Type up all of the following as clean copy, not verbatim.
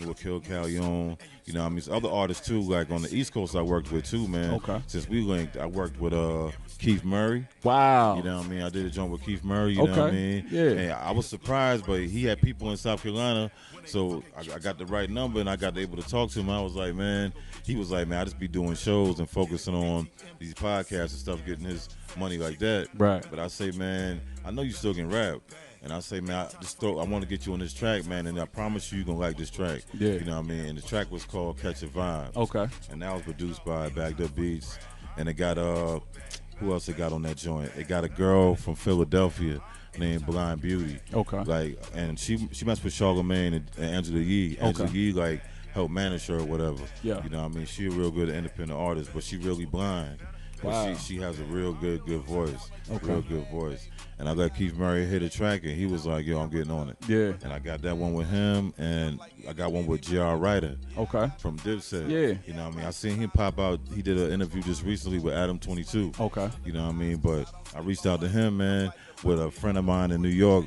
with Kill Callion. You know what I mean? There's other artists too, like on the East Coast I worked with too, man. Okay. Since we linked, I worked with Keith Murray. Wow. You know what I mean? I did a joint with Keith Murray, you know what I mean? Yeah. And I was surprised, but he had people in South Carolina, so I got the right number and I got able to talk to him. I was like, man, he was like, man, I just be doing shows and focusing on these podcasts and stuff, getting his money like that. Right. But I say, man, I know you still can rap. And I say, man, I want to get you on this track, man, and I promise you're going to like this track. Yeah. You know what I mean? And the track was called Catch a Vibe. Okay. And that was produced by Bagged Up Beats. And it got, who else it got on that joint? It got a girl from Philadelphia named Blind Beauty. Okay. Like, and she messed with Charlamagne and Angela Yee. Angela Yee, like, helped manage her or whatever. Yeah. You know what I mean? She a real good independent artist, but she really blind. Wow. She has a real good voice. Okay. Real good voice. And I let Keith Murray hit a track, and he was like, yo, I'm getting on it. Yeah. And I got that one with him, and I got one with J.R. Ryder. Okay. From Dipset. Yeah. You know what I mean? I seen him pop out. He did an interview just recently with Adam 22. Okay. You know what I mean? But I reached out to him, man, with a friend of mine in New York.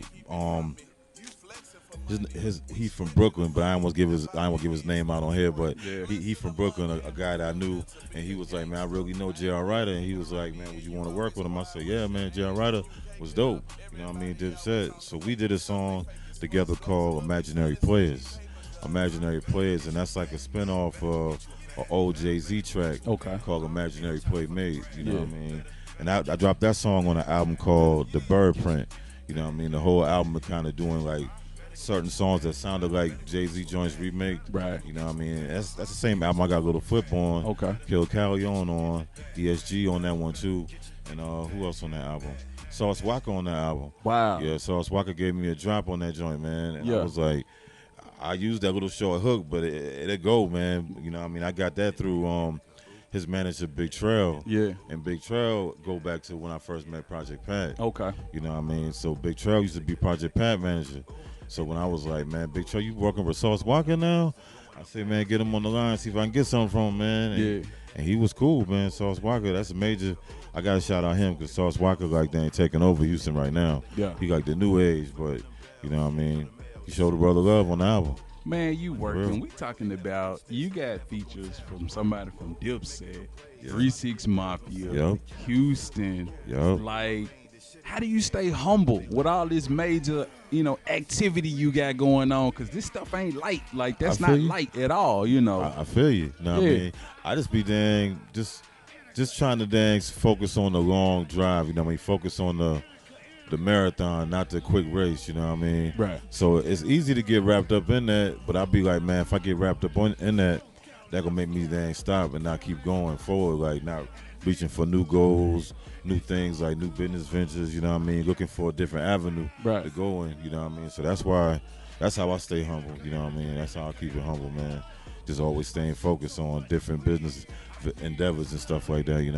He's from Brooklyn, but I don't want to give his name out on here. But yeah. he from Brooklyn, a guy that I knew, and he was like, man, I really know J.R. Ryder, and he was like, man, would you want to work with him? I said, yeah, man, J.R. Ryder was dope. You know what I mean? Dipset. So we did a song together called Imaginary Players. Imaginary Players, and that's like a spinoff of an old Jay-Z track called Imaginary Playmate. You know what I mean? And I dropped that song on an album called The Birdprint. You know what I mean? The whole album is kind of doing like certain songs that sounded like Jay-Z joints remake. Right. You know what I mean? That's the same album I got a little Flip on. Okay. Kill Callion on. ESG on that one too. And who else on that album? Sauce Walka on that album. Wow. Yeah, Sauce Walka gave me a drop on that joint, man. And I was like, I used that little short hook, but it'll go, man. You know what I mean? I got that through his manager, Big Trill. Yeah. And Big Trill go back to when I first met Project Pat. Okay. You know what I mean? So Big Trill used to be Project Pat manager. So when I was like, man, Big Trill, you working with Sauce Walka now? I said, man, get him on the line, see if I can get something from him, man. And he was cool, man. Sauce Walka, that's a major. I got to shout out him because Sauce Walka, like, they ain't taking over Houston right now. Yeah. He like the new age, but, you know what I mean? He showed the brother love on the album. Man, you working. We talking about, you got features from somebody from Dipset, 3-6 Mafia, Houston. Like, how do you stay humble with all this major, activity you got going on? Because this stuff ain't light. Like, that's not light at all, I feel you. Know what I mean? I just be just trying to focus on the long drive, you know what I mean? Focus on the marathon, not the quick race, you know what I mean? Right. So it's easy to get wrapped up in that, but I'll be like, man, if I get wrapped up in that gonna make me stop and not keep going forward, like not reaching for new goals, new things, like new business ventures, you know what I mean? Looking for a different avenue to go in, you know what I mean? So that's how I stay humble, you know what I mean? That's how I keep it humble, man. Just always staying focused on different business endeavors and stuff like that, you know?